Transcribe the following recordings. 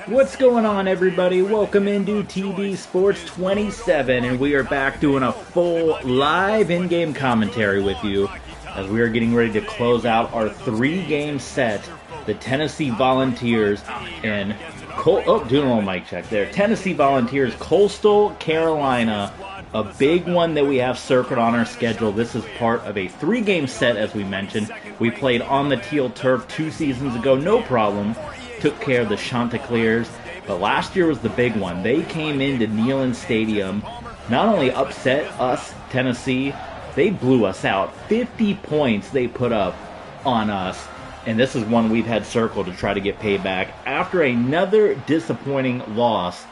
What's going on, everybody? Welcome into TV Sports 27, and we are back doing a full live in-game commentary with you as we are getting ready to close out our three-game set. The Tennessee Volunteers and doing a little mic check there. Tennessee Volunteers, Coastal Carolina, a big one that we have circled on our schedule. This is part of a three-game set, as we mentioned. We played on the teal turf 2 seasons ago, no problem. Took care of the Chanticleers, but last year was the big one. They came into Neyland Stadium, not only upset us, Tennessee, they blew us out. 50 points they put up on us, and this is one we've had circled to try to get payback after another disappointing loss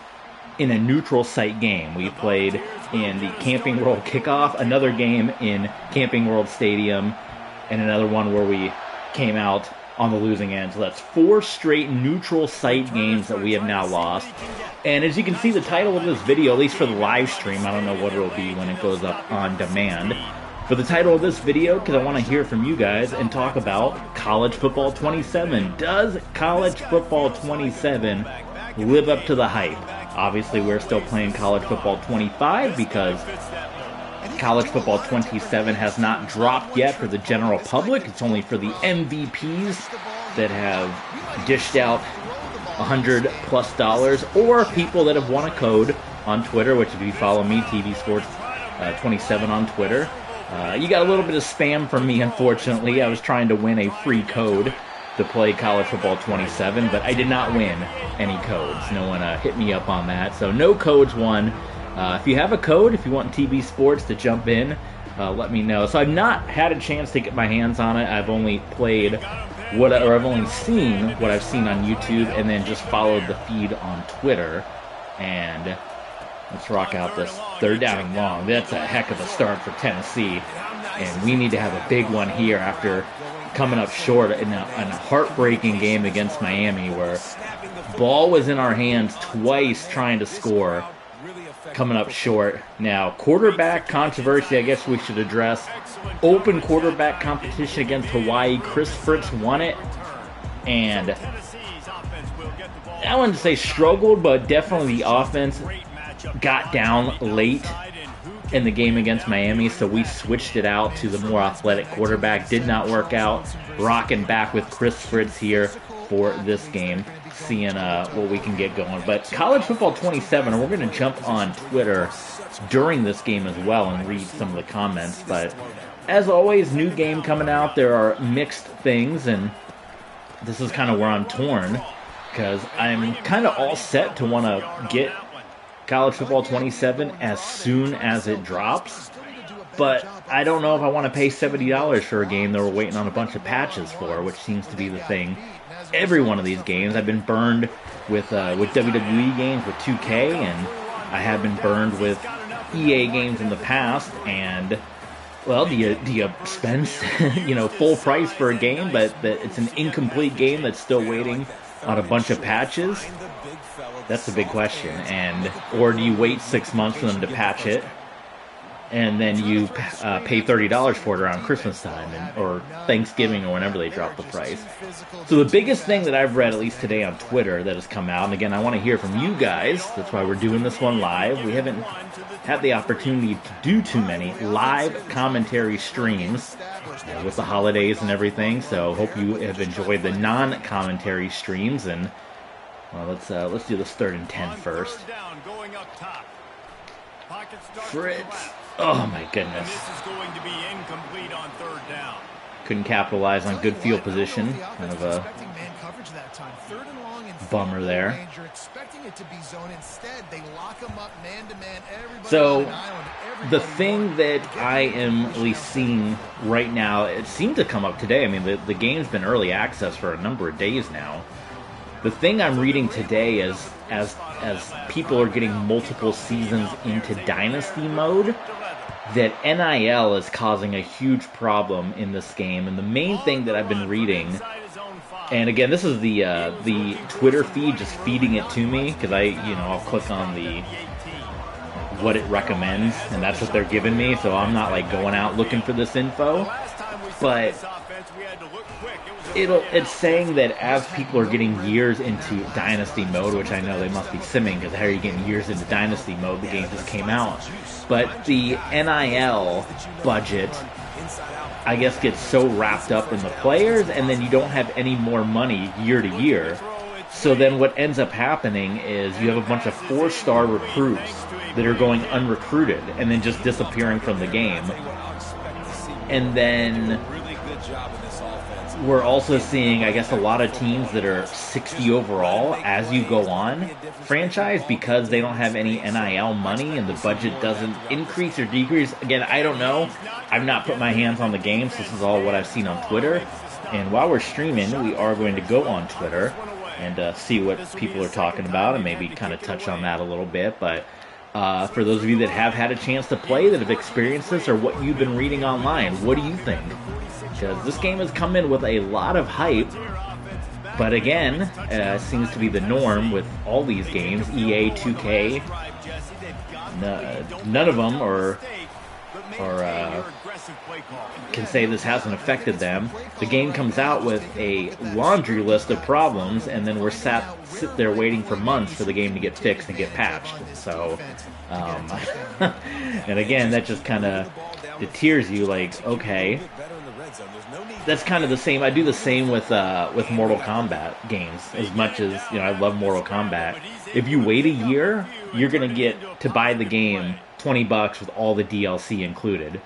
in a neutral site game. We played in the Camping World kickoff, another game in Camping World Stadium, and another one where we came out on the losing end. So that's 4 straight neutral site games that we have now lost. And as you can see, the title of this video, at least for the live stream, I don't know what it'll be when it goes up on demand, for the title of this video, because I want to hear from you guys and talk about College Football 27. Does College Football 27 live up to the hype? Obviously, we're still playing College Football 25 because College Football 27 has not dropped yet for the general public. It's only for the MVPs that have dished out $100+ or people that have won a code on Twitter, which if you follow me, TV Sports 27 on Twitter, you got a little bit of spam from me, unfortunately. I was trying to win a free code to play College Football 27, but I did not win any codes. No one hit me up on that, so no codes won. If you have a code, if you want TV Sports to jump in, let me know. So I've not had a chance to get my hands on it. I've only played I've only seen what I've seen on YouTube, and then just followed the feed on Twitter. And let's rock out this 3rd down and long. That's a heck of a start for Tennessee, and we need to have a big one here after coming up short in a heartbreaking game against Miami, where ball was in our hands twice trying to score. Coming up short. Now, quarterback controversy, I guess we should address. Open quarterback competition against Hawaii. Chris Fritz won it, and I wouldn't say struggled, but definitely the offense got down late in the game against Miami, so we switched it out to the more athletic quarterback. Did not work out. Rocking back with Chris Fritz here for this game, seeing what we can get going. But College Football 27, we're going to jump on Twitter during this game as well and read some of the comments. But as always, new game coming out. There are mixed things, and this is kind of where I'm torn, because I'm kind of all set to want to get College Football 27 as soon as it drops. But I don't know if I want to pay $70 for a game that we're waiting on a bunch of patches for, which seems to be the thing every one of these games. I've been burned with WWE games with 2K, and I have been burned with EA games in the past. And well, do you spend full price for a game, but it's an incomplete game that's still waiting on a bunch of patches? That's the big question. Or do you wait 6 months for them to patch it, and then you pay $30 for it around Christmas time or Thanksgiving or whenever they drop the price? So the biggest thing that I've read, at least today on Twitter, that has come out, and again, I want to hear from you guys. That's why we're doing this one live. We haven't had the opportunity to do too many live commentary streams with the holidays and everything, so hope you have enjoyed the non-commentary streams. And well, let's do this 3rd and 10 first. Fritz. Oh my goodness. Couldn't capitalize on good field position. Kind of a bummer there. So the thing that I am at least seeing right now, it seemed to come up today. I mean, the game's been early access for a number of days now. The thing I'm reading today is as people are getting multiple seasons into Dynasty mode, that NIL is causing a huge problem in this game. And the main thing that I've been reading, and again, this is the Twitter feed just feeding it to me, because I'll click on the what it recommends, and that's what they're giving me, so I'm not like going out looking for this info. But it's saying that as people are getting years into Dynasty mode, which I know they must be simming, because how are you getting years into Dynasty mode? The game just came out. But the NIL budget, I guess, gets so wrapped up in the players, and then you don't have any more money year to year. So then what ends up happening is you have a bunch of 4-star recruits that are going unrecruited and then just disappearing from the game. And then we're also seeing, I guess, a lot of teams that are 60 overall as you go on franchise because they don't have any NIL money and the budget doesn't increase or decrease. Again, I don't know. I've not put my hands on the game, so this is all what I've seen on Twitter. And while we're streaming, we are going to go on Twitter and see what people are talking about and maybe kind of touch on that a little bit. But for those of you that have had a chance to play, that have experienced this, or what you've been reading online, what do you think? Because this game has come in with a lot of hype, but again, seems to be the norm with all these games. EA, 2K, none of them can say this hasn't affected them. The game comes out with a laundry list of problems, and then we're sit there waiting for months for the game to get fixed and get patched. So, and again, that just kind of deters you. Like, okay, that's kind of the same. I do the same with Mortal Kombat games. As much as, you know, I love Mortal Kombat. If you wait a year, you're gonna get to buy the game $20 with all the DLC included.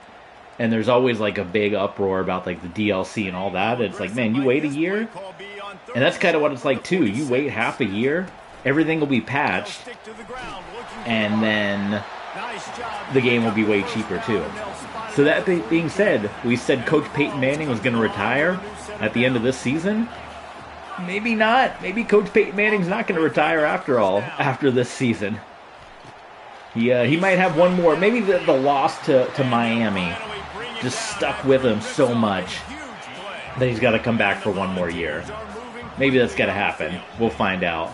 And there's always like a big uproar about like the DLC and all that. It's like, man, you wait a year? And that's kind of what it's like too. You wait half a year, everything will be patched, and then the game will be way cheaper too. So that being said, we said Coach Peyton Manning was going to retire at the end of this season. Maybe not. Maybe Coach Peyton Manning's not going to retire after all, after this season. He might have one more. Maybe the loss to Miami just stuck with him so much that he's got to come back for one more year. Maybe that's got to happen. We'll find out.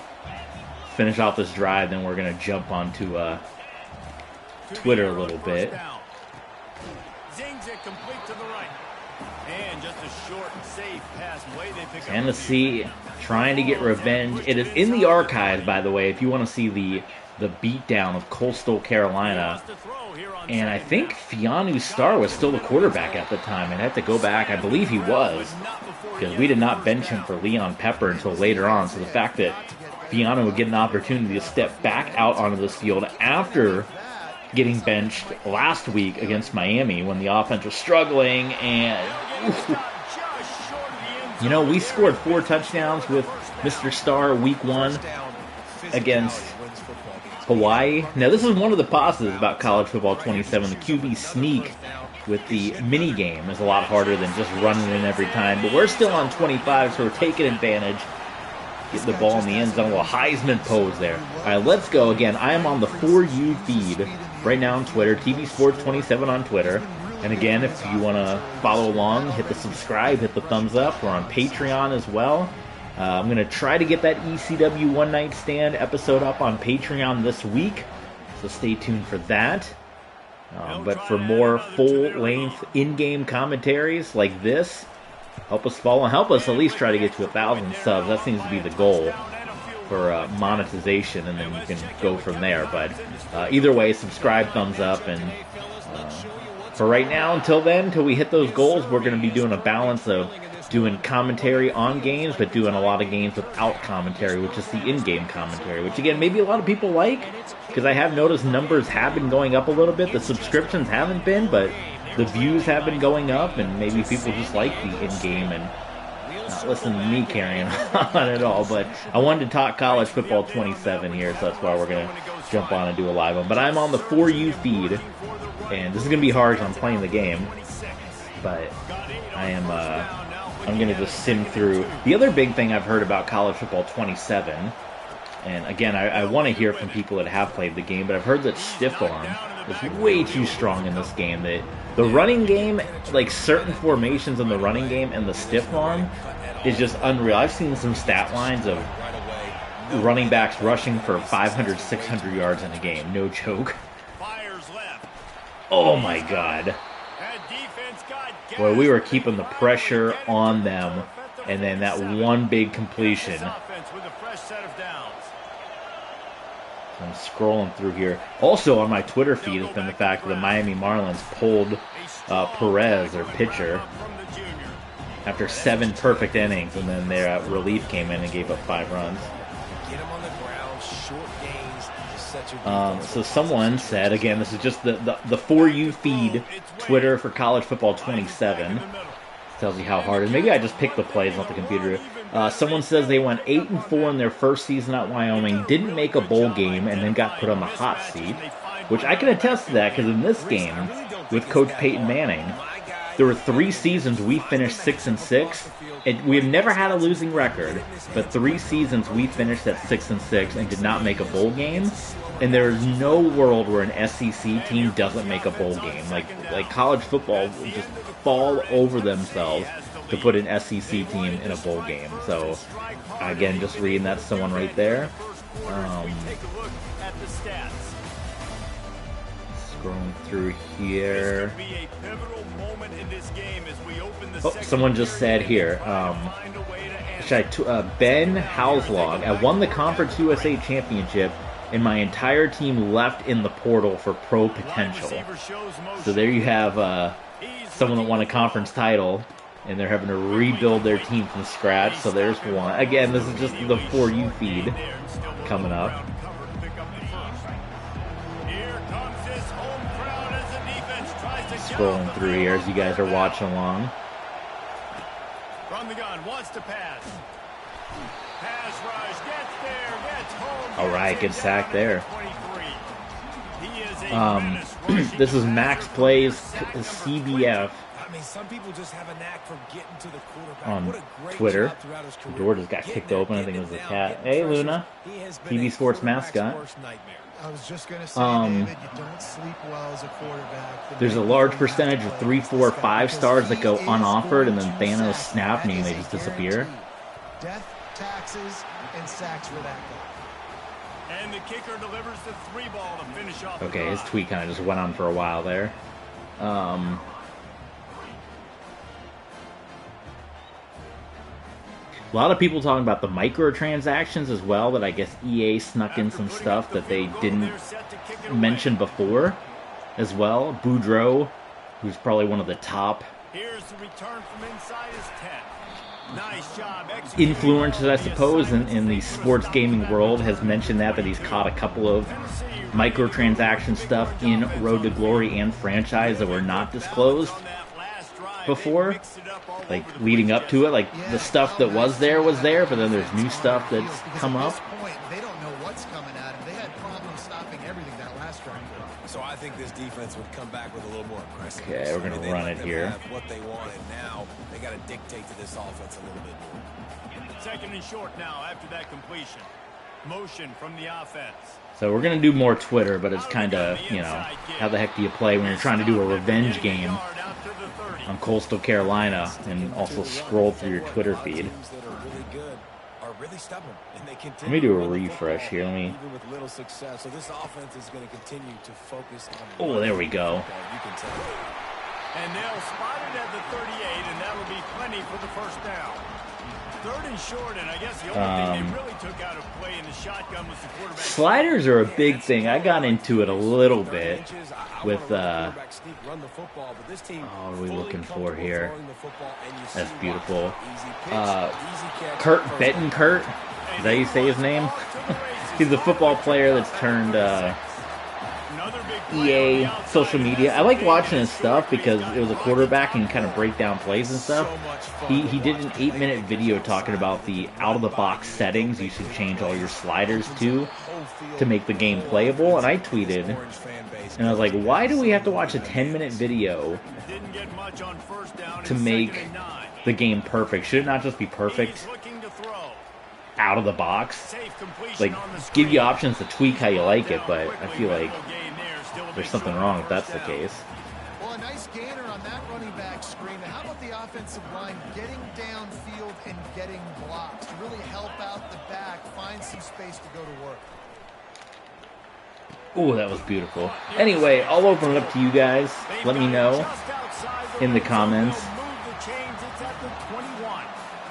Finish off this drive, then we're going to jump onto Twitter a little bit. Tennessee trying to get revenge. It is in the archives, by the way, if you want to see the beatdown of Coastal Carolina. And I think Fianu Starr was still the quarterback at the time. I'd have to go back. I believe he was, because we did not bench him for Leon Pepper until later on. So the fact that Fianu would get an opportunity to step back out onto this field after getting benched last week against Miami when the offense was struggling, and you know, we scored 4 touchdowns with Mr. Starr week 1 against Hawaii. Now, this is one of the positives about College Football 27. The QB sneak with the mini game is a lot harder than just running in every time. But we're still on 25, so we're taking advantage. Get the ball in the end zone. A little Heisman pose there. All right, let's go. Again, I am on the For You feed right now on Twitter. TV Sports 27 on Twitter. And again, if you want to follow along, hit the subscribe, hit the thumbs up. We're on Patreon as well. I'm going to try to get that ECW One Night Stand episode up on Patreon this week, so stay tuned for that. But for more full-length in-game commentaries like this, help us follow, help us at least try to get to 1,000 subs. That seems to be the goal for monetization, and then you can go from there. But either way, subscribe, thumbs up, and for right now, until then, until we hit those goals, we're going to be doing a balance of doing commentary on games, but doing a lot of games without commentary, which is the in-game commentary, which again, maybe a lot of people like, because I have noticed numbers have been going up a little bit. The subscriptions haven't been, but the views have been going up, and maybe people just like the in-game and not listen to me carrying on at all. But I wanted to talk College Football 27 here, so that's why we're going to jump on and do a live one. But I'm on the For You feed, and this is going to be hard because I'm playing the game, but I'm going to just sim through. The other big thing I've heard about College Football 27, and again, I want to hear from people that have played the game, but I've heard that stiff arm is way too strong in this game. That the running game, like certain formations in the running game and the stiff arm, is just unreal. I've seen some stat lines of running backs rushing for 500, 600 yards in a game. No joke. Oh my God. Boy, we were keeping the pressure on them And then that one big completion. I'm scrolling through here. Also on my Twitter feed has been the fact that the Miami Marlins pulled Perez, their pitcher, after 7 perfect innings, and then their relief came in and gave up 5 runs. So someone said, again, this is just the For You feed, Twitter for College Football 27. Tells you how hard it is. Maybe I just picked the plays, not the computer. Someone says they went 8-4 in their first season at Wyoming, didn't make a bowl game, and then got put on the hot seat. Which I can attest to that, because in this game, with Coach Peyton Manning, there were 3 seasons we finished 6-6. We have never had a losing record, but 3 seasons we finished at 6-6 and did not make a bowl game. And there is no world where an SEC team doesn't make a bowl game. Like college football will just fall over themselves to put an SEC team in a bowl game. So, again, just reading that to someone right there. Scrolling through here. Oh, someone just said here. Ben Houslog. I won the Conference USA Championship, and my entire team left in the portal for pro potential. So there you have someone that won a conference title, and they're having to rebuild their team from scratch. So there's one. Again, this is just the For You feed coming up. Scrolling through here as you guys are watching along. From the gun, wants to pass. Pass rush, gets there, gets home. All right, good sack there. This is Max Plays CBF some people just have a knack for getting to the quarterback. on Twitter. The door just got kicked open. I think it was a cat. Hey, Luna, TV Sports mascot. I was just going to say, David, you don't sleep well as a quarterback. There's a large percentage of 3, 4, 5 stars that go unoffered, and then Thanos snap, meaning they just disappear. Death, taxes, and sacks for that guy. And the kicker delivers the 3 ball to finish off. Okay, his tweet kind of just went on for a while there. A lot of people talking about the microtransactions as well, that I guess EA snuck in some stuff that they didn't mention before as well. Boudreaux, who's probably one of the top influencers, I suppose, in the sports gaming world, has mentioned that he's caught a couple of microtransaction stuff in Road to Glory and franchise that were not disclosed before, like leading up to it. Like the stuff that was there, but then there's new stuff that's come up. They don't know what's coming at them. They had problems stopping everything that last drive. So I think this defense would come back with a little more aggressive. Okay, we're gonna run it here. What they wanted now, they got to dictate to this offense a little bit more. 2nd and short now after that completion. Motion from the offense. So we're gonna do more Twitter, but it's kind of, you know, how the heck do you play when you're trying to do a revenge game on Coastal Carolina and also scroll through your Twitter feed? Let me do a refresh here. Oh, there we go. And they'll spot it at the 38, and that'll be plenty for the first down. 3rd and short, and I guess the only thing they really took out of play in the shotgun was the quarterback. Sliders are a big thing. I got into it a little bit with, what are we looking for here? That's beautiful. Kurt Bettenkurt, is that how you say his name? He's a football player that's turned EA social media. I like watching his stuff because it was a quarterback and kind of break down plays and stuff. He did an 8-minute video talking about the out-of-the-box settings you should change all your sliders to make the game playable. And I tweeted, and I was like, why do we have to watch a 10-minute video to make the game perfect? Should it not just be perfect out of the box? Like, give you options to tweak how you like it, but I feel like there's something wrong if that's the case. Well, a nice gainer on that running back screen. How about the offensive line getting downfield and getting blocks to really help out the back, find some space to go to work? Oh, that was beautiful. Anyway, I'll open it up to you guys. Let me know in the comments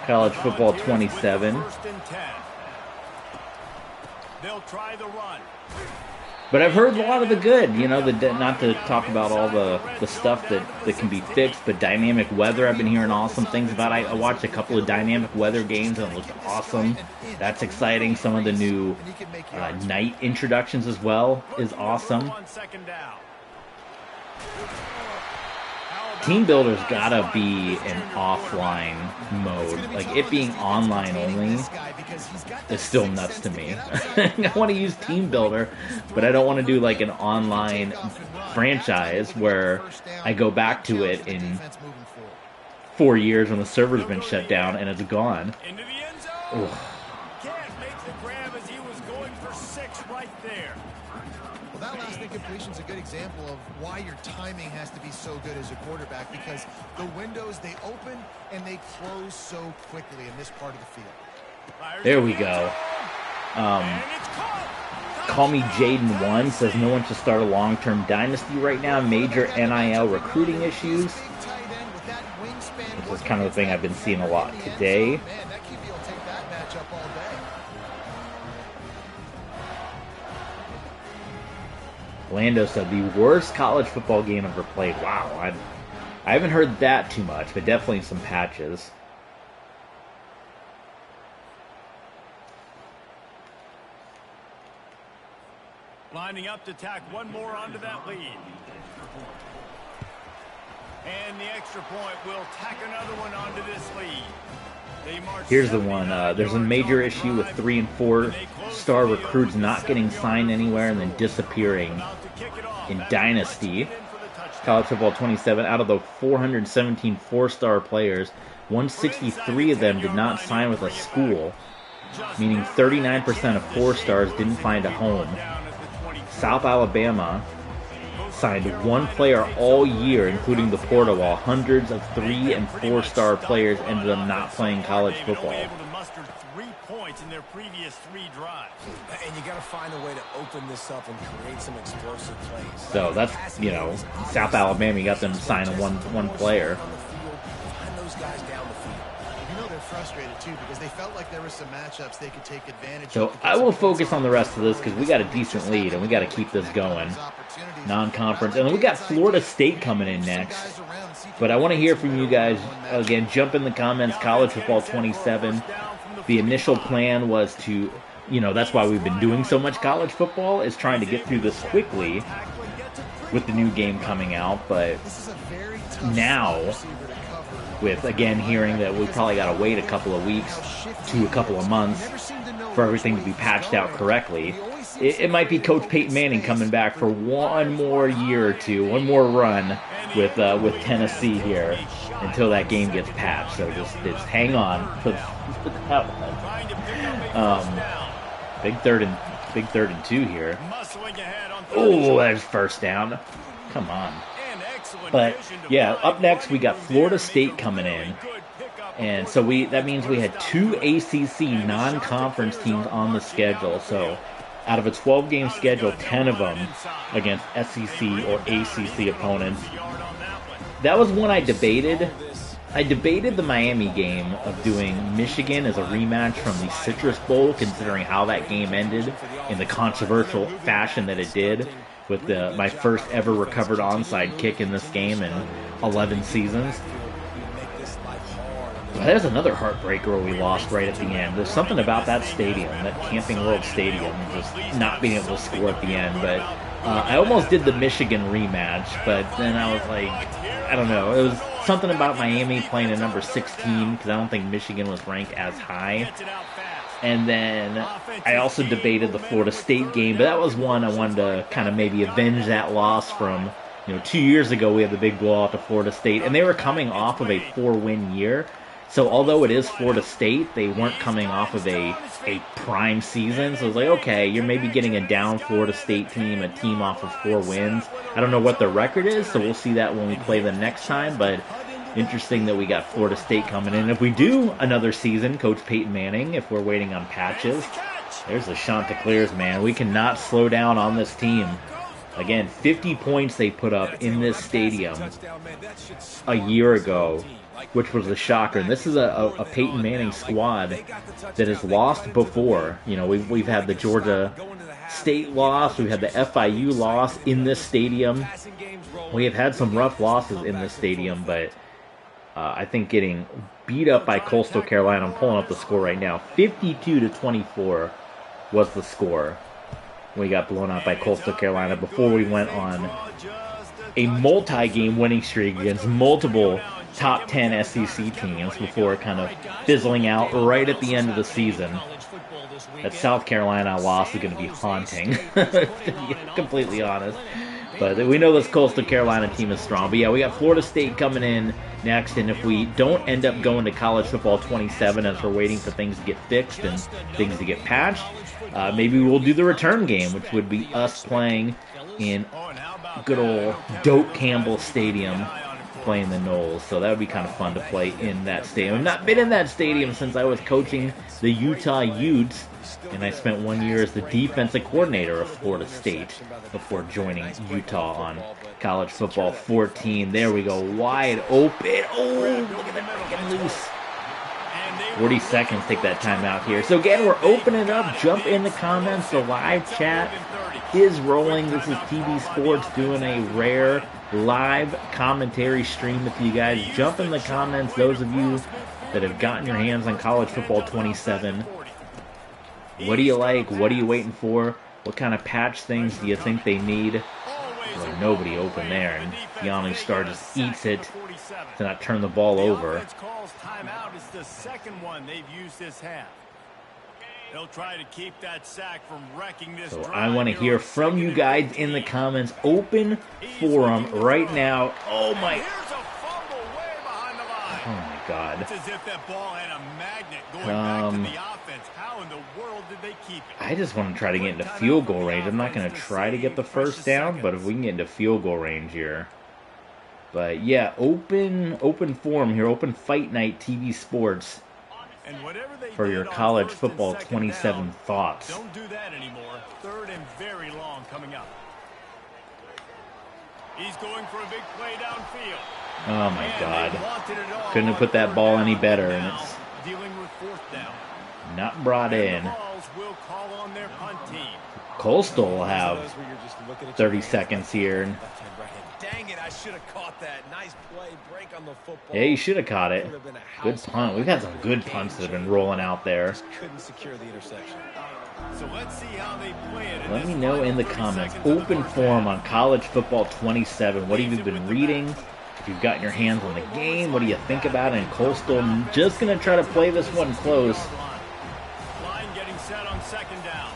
College football 27. They'll try the run. But I've heard a lot of the good, you know, not to talk about all the stuff that can be fixed, but dynamic weather, I've been hearing awesome things about. I watched a couple of dynamic weather games and it looked awesome. That's exciting. Some of the new night introductions as well is awesome. Team Builder's gotta be in offline mode. Like, it being online only is still nuts to me. I want to use Team Builder, but I don't want to do like an online franchise where I go back to it in 4 years when the server's been shut down and it's gone. Ugh. Can't make the grab as he was going for 6 right there. Well, that last incompletion is a good example of why your timing has to be so good as a quarterback, because the windows, they open and they close so quickly in this part of the field. There we go. Call me Jaden1 says no one should start a long-term dynasty right now. Major NIL recruiting issues. This is kind of the thing I've been seeing a lot today. Lando said the worst college football game ever played. Wow, I haven't heard that too much, but definitely some patches. Lining up to tack one more onto that lead. And the extra point will tack another one onto this lead. Here's the one. There's a major issue with 3- and 4-star recruits not getting signed anywhere and then disappearing in Dynasty. College Football 27, out of the 417 4-star players, 163 of them did not sign with a school, meaning 39% of 4-stars didn't find a home. South Alabama signed one player all year, including the portal, while hundreds of 3- and 4-star players ended up not playing college football. In their previous 3 drives. And you got to find a way to open this up and create some explosive plays. So that's, you know, South Alabama, you got them signing one player. Those guys down the field. You know they're frustrated too because they felt like there were some matchups they could take advantage of. So I will focus on the rest of this because we got a decent lead and we got to keep this going. Non-conference. And then we got Florida State coming in next. But I want to hear from you guys. Again, jump in the comments. College Football 27. The initial plan was to, you know, that's why we've been doing so much college football, is trying to get through this quickly with the new game coming out. But now, with, again, hearing that we probably got to wait a couple of weeks to a couple of months for everything to be patched out correctly, it might be Coach Peyton Manning coming back for one more year or two, one more run with Tennessee here until that game gets patched. So just hang on for that one. Big third and 2 here. Oh, there's first down. Come on. But yeah, up next we got Florida State coming in. And so that means we had 2 ACC non-conference teams on the schedule. So out of a 12-game schedule, 10 of them against SEC or ACC opponents. That was one I debated. I debated the Miami game of doing Michigan as a rematch from the Citrus Bowl, considering how that game ended in the controversial fashion that it did, with my first ever recovered onside kick in this game in 11 seasons. But there's another heartbreaker where we lost right at the end. There's something about that stadium, that Camping World Stadium, just not being able to score at the end. But I almost did the Michigan rematch, but then I was like, I don't know. It was something about Miami playing at number 16, because I don't think Michigan was ranked as high. And then I also debated the Florida State game, but that was one I wanted to kind of maybe avenge that loss from, 2 years ago we had the big blowout to Florida State, and they were coming off of a 4-win year. So although it is Florida State, they weren't coming off of a prime season. So it was like, okay, you're maybe getting a down Florida State team, a team off of 4 wins. I don't know what their record is, so we'll see that when we play them next time. But interesting that we got Florida State coming in. If we do another season, Coach Peyton Manning, if we're waiting on patches, there's the Chanticleers, man. We cannot slow down on this team. Again, 50 points they put up in this stadium a year ago which was a shocker. And this is a Peyton Manning squad that has lost before. You know, we've had the Georgia State loss, we've had the FIU loss in this stadium. We have had some rough losses in this stadium, but I think getting beat up by Coastal Carolina, I'm pulling up the score right now, 52-24 was the score. We got blown out by Coastal Carolina before we went on a multi-game winning streak against multiple top 10 SEC teams before kind of fizzling out right at the end of the season. That South Carolina loss is going to be haunting, to be completely honest. But we know this Coastal Carolina team is strong. But yeah, we got Florida State coming in next, and if we don't end up going to College Football 27 as we're waiting for things to get fixed and things to get patched, maybe we'll do the return game, which would be us playing in good old Doak Campbell Stadium, playing the Knowles. So that would be kind of fun to play in that stadium. I've not been in that stadium since I was coaching the Utah Utes, and I spent 1 year as the defensive coordinator of Florida State before joining Utah on College Football 14. There we go, wide open. Oh, look at that breaking loose. 40 seconds, take that time out here. So again, we're opening up. Jump in the comments. The live chat is rolling. This is TV Sports doing a rare live commentary stream with you guys. Jump in the comments, those of you that have gotten your hands on College Football 27. What do you like? What are you waiting for? What kind of patch things do you think they need? Well, nobody open there, and Keanu Starr just eats it to not turn the ball over. They'll try to keep that sack from wrecking this. So I want to hear from you guys in the comments. Open forum right now. Oh my! Oh my God! It's as if that ball had a magnet going back to the offense. How in the world did they keep it? I just want to try to get into field goal range. I'm not going to try to get the first down, but if we can get into field goal range here. But yeah, open forum here. Open Fight Night TV Sports. For your College Football 27 thoughts. Don't do that anymore. Third and very long coming up. He's going for a big play downfield. Oh my God. Couldn't have put that ball any better, and it's dealing with fourth down. Not brought in. Vols will call on their punt team. Coastal will have 30 seconds here. Dang it, I should have caught that. Nice play, break on the football. Yeah, you should have caught it. Good punt. We've had some good punts that have been rolling out there. Couldn't secure the interception. So let's see how they play it. Let me know in the comments. Open forum on College Football 27. What have you been reading? If you've gotten your hands on the game, what do you think about it? And Coastal, I'm just going to try to play this one close, Line getting set on second down.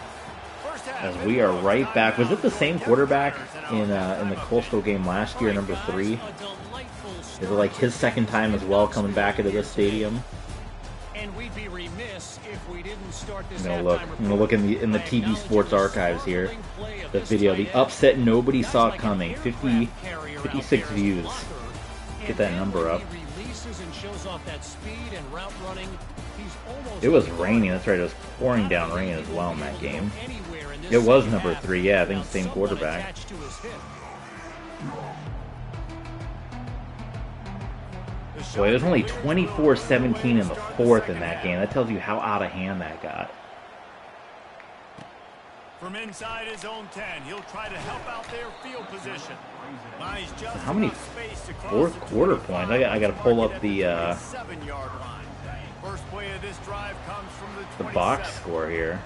as we are right back. Was it the same quarterback in the Coastal game last year, number 3? Is it like his second time as well coming back into this stadium? And we'd be remiss if we didn't start this. I'm gonna look in the TV Sports archives here. The video, the upset nobody saw coming. 56 views. Get that number up. It was raining. That's right. It was pouring down rain as well in that game. It was number 3. Yeah, I think the same quarterback. Boy, it was only 24-17 in the fourth in that game. That tells you how out of hand that got. From inside his own 10, he'll try to help out their field position. How many fourth quarter points? I got to pull up the 7-yard line. First play of this drive comes from the box score here.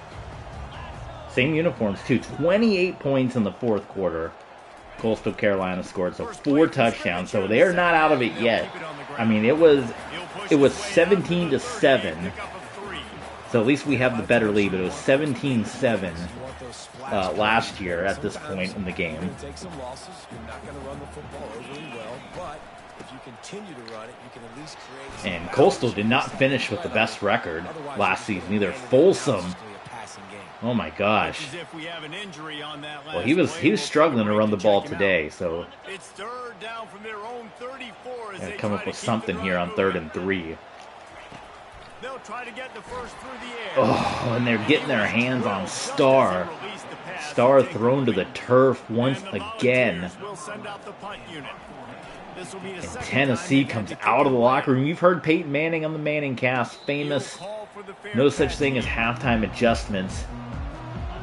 Same uniforms too. 28 points in the fourth quarter. Coastal Carolina scored, so 4 touchdowns. So they're not out of it yet. I mean, it was 17-7. So at least we have the better lead. But it was 17-7 last year at this point in the game. And Coastal did not finish with the best record last season either. Folsom. Oh my gosh. Well, he was struggling to run the ball today, so gotta come up with something here on 3rd and 3. Oh, and they're getting their hands on Starr. Starr thrown to the turf once again. This will be the And second Tennessee time comes out of the locker room. You've heard Peyton Manning on the Manning cast, famous, no such thing as halftime adjustments.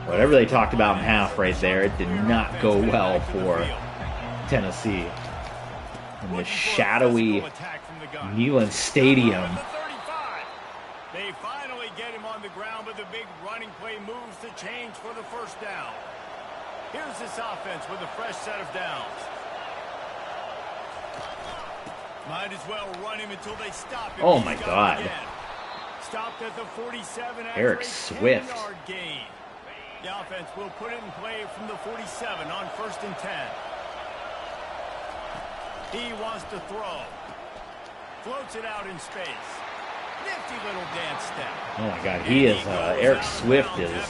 Whatever they talked about in half right there, it did not go well for Tennessee. In the shadowy Neyland Stadium. They finally get him on the ground, but the big running play moves to change for the first down. Here's this offense with a fresh set of downs. Might as well run him until they stop him. Oh my God. Stopped at the 47. Eric Swift. Gain. The offense will put it in play from the 47 on 1st and 10. He wants to throw. Floats it out in space. Nifty little dance step. Oh my God, he is, Eric Swift is,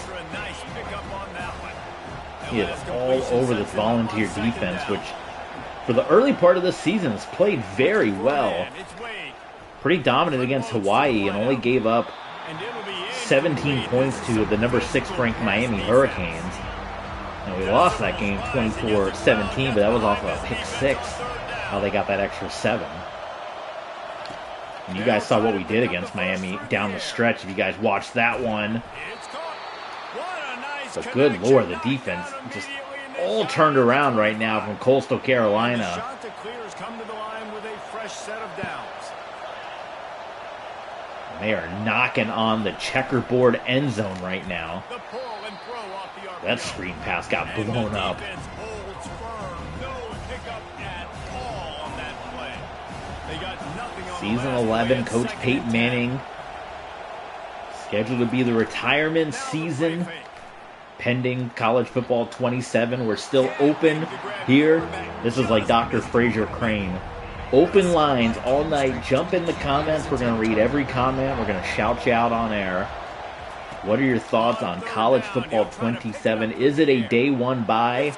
he is all over this Volunteer defense, which for the early part of this season has played very well. Pretty dominant against Hawaii and only gave up 17 points to the number 6 ranked Miami Hurricanes. And we lost that game 24-17, but that was off of a pick 6. How they got that extra 7. And you guys saw what we did against Miami down the stretch. If you guys watched that one. But good Lord, the defense just all turned around right now from Coastal Carolina. Chanticleers come to the line with a fresh set of downs. And they are knocking on the checkerboard end zone right now. That screen pass got blown up. Season 11, Coach Peyton Manning scheduled to be the retirement season. Pending college football 27. We're still open here. This is like Dr. Fraser Crane. Open lines all night. Jump in the comments. We're going to read every comment. We're going to shout you out on air. What are your thoughts on college football 27? Is it a day one buy?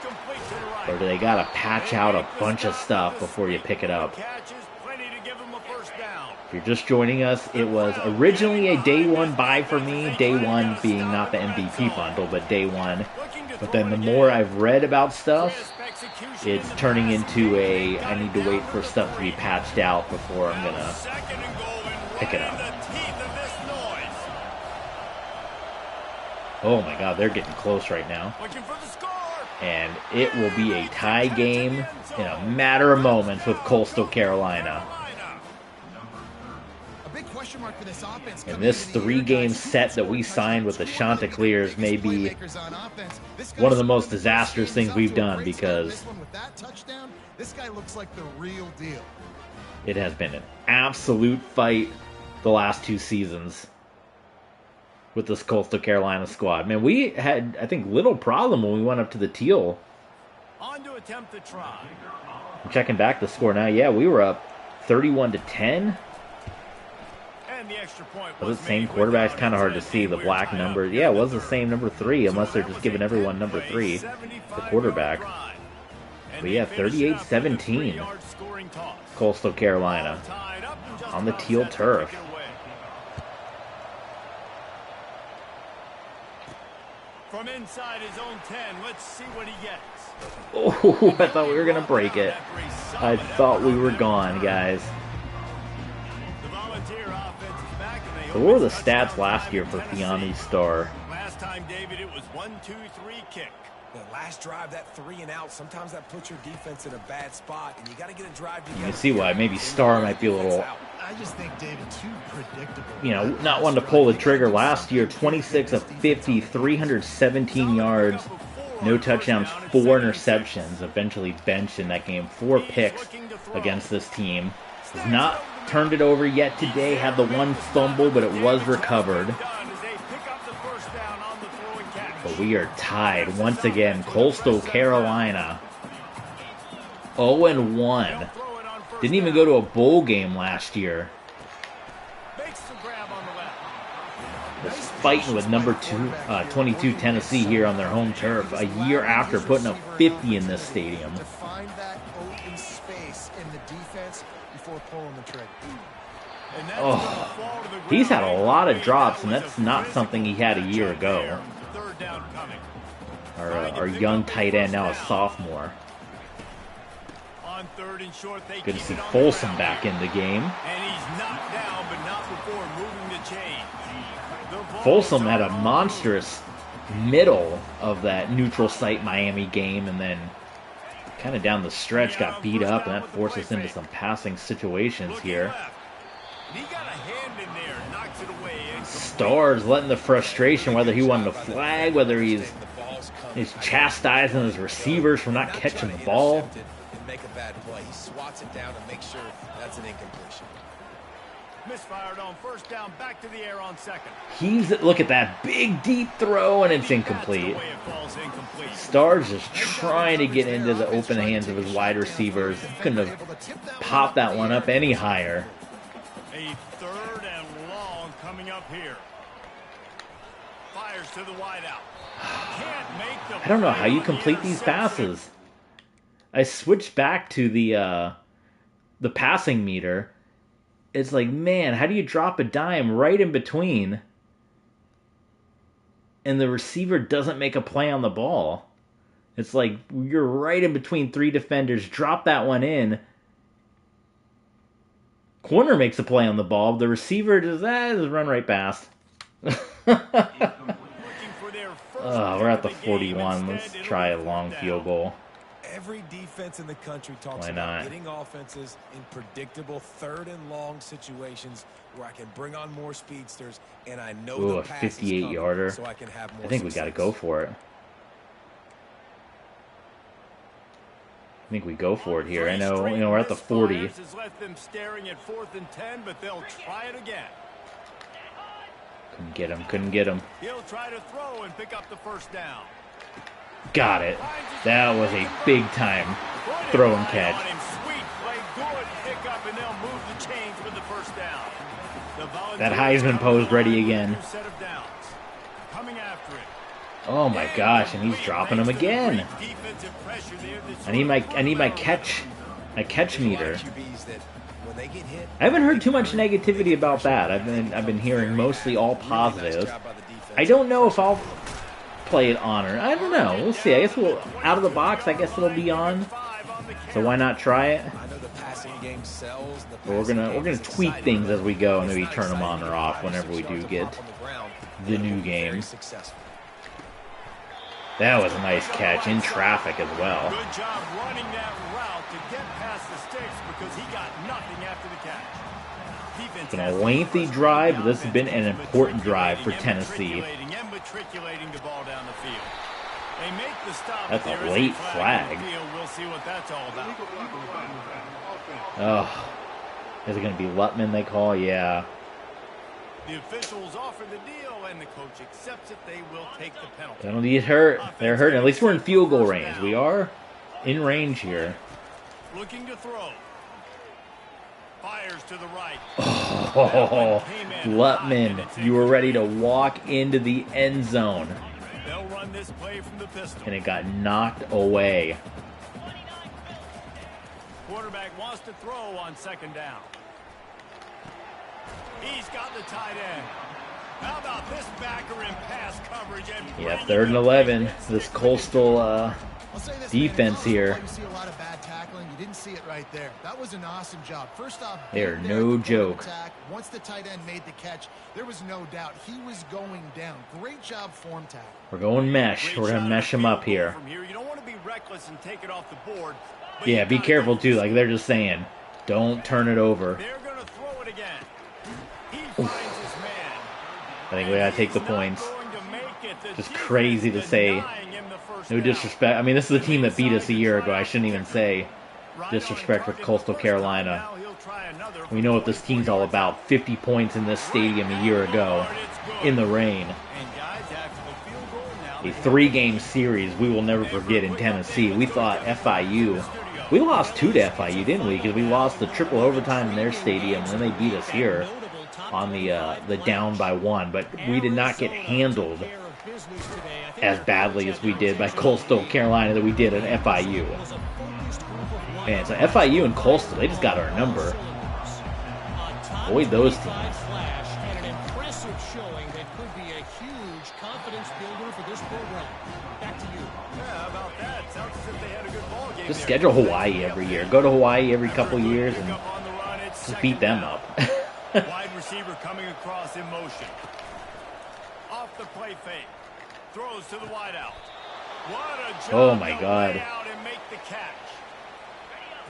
Or do they got to patch out a bunch of stuff before you pick it up? If you're just joining us, it was originally a day one buy for me. Day one being not the MVP bundle, but day one. But then the more I've read about stuff, it's turning into a I need to wait for stuff to be patched out before I'm going to pick it up. Oh my God, they're getting close right now. And it will be a tie game in a matter of moments with Coastal Carolina. And this 3-game set that we signed with the Chanticleers may be one of the most disastrous things we've done, because it has been an absolute fight the last 2 seasons with this Coastal Carolina squad. Man, we had, I think, little problem when we went up to the Teal. On to attempt to try. I'm checking back the score now. Yeah, we were up 31-10. Was it the same quarterback? It's kind of hard to see the black number. Yeah, it was the same number 3, unless they're just giving everyone number 3, the quarterback. But yeah, 38-17, Coastal Carolina on the Teal turf. From inside his own 10, let's see what he gets. Oh, I thought we were gonna break it. I thought we were gone, guys. So what were the stats last year for Keanu Starr? Last time, David, it was 1-2-3 kick. The last drive, that 3 and out, sometimes that puts your defense in a bad spot, and you got to get a drive. You can see why maybe Starr might be a little, I just think, David, too predictable. you know, not one to pull the trigger. Last year, 26 of 50, 317 yards, no touchdowns, 4 interceptions. Eventually benched in that game, 4 picks against this team. Has not turned it over yet today. Had the 1 fumble, but it was recovered. But we are tied once again. Coastal Carolina 0-1. Didn't even go to a bowl game last year. Just fighting with number 22 Tennessee here on their home turf a year after putting up 50 in this stadium. To find that open space in the defense before pulling the trigger. Oh, he's had a lot of drops, and that's not something he had a year ago. Our young tight end, now a sophomore. On 3rd and short, they Good to keep see it on the Folsom ground back in the game. And he's knocked down, but not before moving the chain. The Vols Folsom had are a on the monstrous middle of that neutral site Miami game, and then kind of down the stretch got beat up, and that forced us into some passing situations here. He got a hand in there, knocks it away. Stars letting the frustration, whether he wanted a flag, whether he's chastising his receivers for not catching the ball. And make a bad play. He swats it down and makes sure that's an incompletion. Misfired on 1st down, back to the air on Look2nd. at that big deep throw, and it's incomplete. Stars just trying to get into the open hands of his wide receivers. Couldn't have popped that one up any higher. A 3rd and long coming up here. Fires to the wideout. Can't make the I don't know how you play on the complete these interception. passes. I switched back to the passing meter. It's like, man, how do you drop a dime right in between and the receiver doesn't make a play on the ball? It's like you're right in between 3 defenders, drop that one in. Corner makes a play on the ball, the receiver just run right past. We're at the 41. Let's try a long field goal. Every defense in the country talks about getting offenses in predictable 3rd and long situations where I can bring on more speedsters, and I know the pass is coming, 58-yarder. so I can have more I think we got to go for it. I think we go for it here. I know, we're at the 40. Has left them staring at 4th and 10, but they'll try it again. Couldn't get him. He'll try to throw and pick up the 1st down. Got it. That was a big time throw and catch. Sweet play, good pick up, and they'll move the chains with the 1st down. That Heisman pose ready again. Set of downs. Coming after it. Oh my gosh, and he's dropping him again. I need my catch meter. I haven't heard too much negativity about that. I've been hearing mostly all positives. I don't know if I'll play it on or I don't know. We'll see. I guess we'll out of the box. I guess it'll be on. So why not try it? But we're gonna tweak things as we go and maybe turn them on or off whenever we do get the new game. That was a nice catch in traffic as well. Good job running that route to get past the sticks because he got nothing after the catch. It's been a lengthy drive, but this has been an important drive for Tennessee. That's a late flag. We'll see what that's all about. Oh, is it going to be Lutman they call? Yeah. The officials offer the deal, and the coach accepts it. They will take the penalty. Penalties hurt. They're hurting. At least we're in field goal range. We are in range here. Looking to throw. Fires to the right. Oh, Lutman, you were ready to walk into the end zone. They'll run this play from the pistol. And it got knocked away. Quarterback wants to throw on 2nd down. He's got the tight end. How about this backer in pass coverage? Yeah, 3rd and 11. This Coastal defense here. You see a lot of bad tackling. You didn't see it right there. That was an awesome job. First off, they're no joke. Once the tight end made the catch, there was no doubt he was going down. Great job form tackle. We're going mesh. We're going to mesh him up here. You don't want to be reckless and take it off the board. Yeah, be careful too. Like they're just saying, don't turn it over. They're going to throw it again. He finds his man. I think we got to take the points. Just crazy to say. No disrespect. I mean, this is the team that beat us a year ago. I shouldn't even say disrespect for Coastal Carolina. We know what this team's all about. 50 points in this stadium a year ago in the rain. A 3-game series we will never forget in Tennessee. We thought FIU. We lost 2 to FIU, didn't we? Because we lost the triple overtime in their stadium, and then they beat us here on the down by 1. But we did not get handled as badly as we did by Coastal Carolina that we did at FIU. Man, so FIU and Coastal, they just got our number. Avoid those teams. Just schedule Hawaii every year. Go to Hawaii every couple years and just beat them up. Wide receiver coming across in motion. Off the play fake. Throws to the wideout. What a job. Oh my God. And make the catch.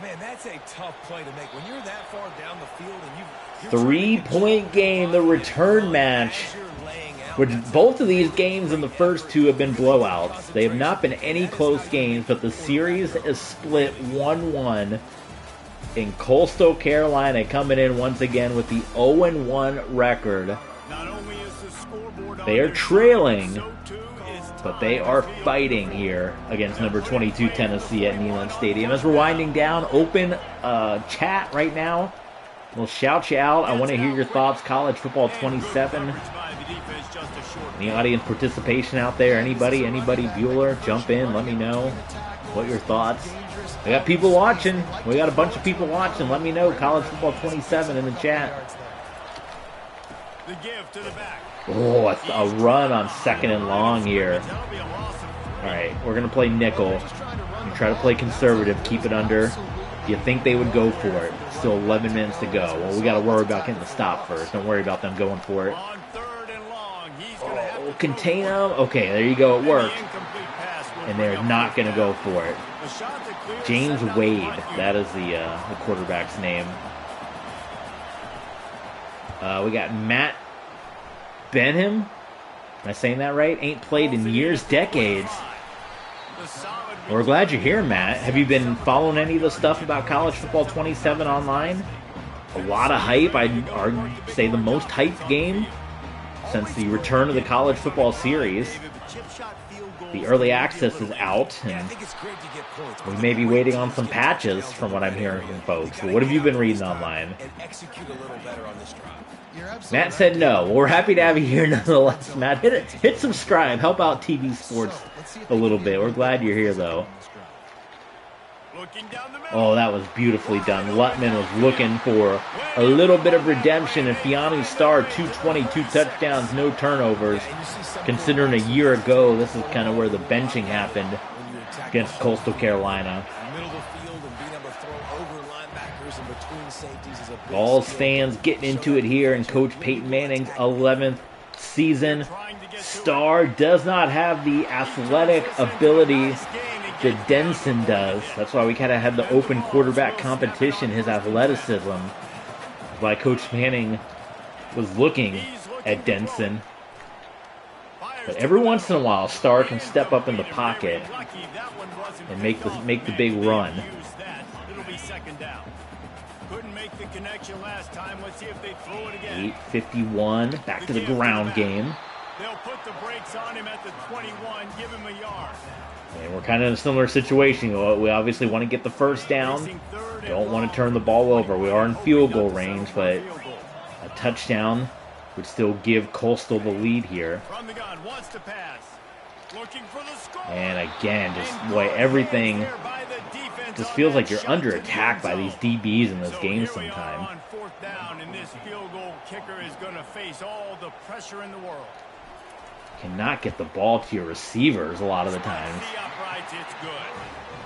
Man, that's a tough play to make. When you're that far down the field and you're 3-point game, the return match. Which both of these games in the first two have been blowouts. They have not been any close games, but the series is split 1-1. In Coastal Carolina coming in once again with the 0-1 record. They are trailing, but they are fighting here against number 22 Tennessee at Neyland Stadium. As we're winding down, open chat right now. We'll shout you out. I want to hear your thoughts. College Football 27. Any audience participation out there? Anybody, Bueller, jump in. Let me know what your thoughts. We got people watching. We got a bunch of people watching. Let me know. College Football 27 in the chat. Oh, a run on 2nd and long here. All right, we're going to play nickel. And try to play conservative. Keep it under. Do you think they would go for it? Still 11 minutes to go. Well, we got to worry about getting the stop first. Don't worry about them going for it. Oh, contain them. Okay, there you go. It worked. And they're not going to go for it. James Wade. That is the quarterback's name. We got Matt Benham. Am I saying that right? Ain't played in years, decades. Well, we're glad you're here, Matt. Have you been following any of the stuff about College Football 27 online? A lot of hype. I'd say the most hyped game since the return of the college football series. The early access is out, and we may be waiting on some patches from what I'm hearing from folks. But what have you been reading online? Matt said no. Well, we're happy to have you here nonetheless, Matt. Hit subscribe. Help out TV Sports a little bit. We're glad you're here, though. Oh, that was beautifully done. Lutman was looking for a little bit of redemption, and Fianu Star, 222 touchdowns, no turnovers. Considering a year ago, this is kind of where the benching happened against Coastal Carolina. Vols fans getting into it here in Coach Peyton Manning's 11th season. Star does not have the athletic ability that Denson does. That's why we kind of had the open quarterback competition, his athleticism. That's why Coach Manning was looking at Denson. But every once in a while, Star can step up in the pocket and make the big run. Couldn't make the connection last time. Let's see if they throw it again. 8:51, back to the ground game. They'll put the brakes on him at the 21, give him a yard. And we're kind of in a similar situation. We obviously want to get the first down. Don't want to turn the ball over. We are in field goal range, but a touchdown would still give Coastal the lead here. From the gun, wants to pass. Looking for the score. And again, just boy, everything just feels like you're under attack by these DBs in this game sometime. On 4th down, and this field goal kicker is going to face all the pressure in the world. Cannot get the ball to your receivers a lot of the times.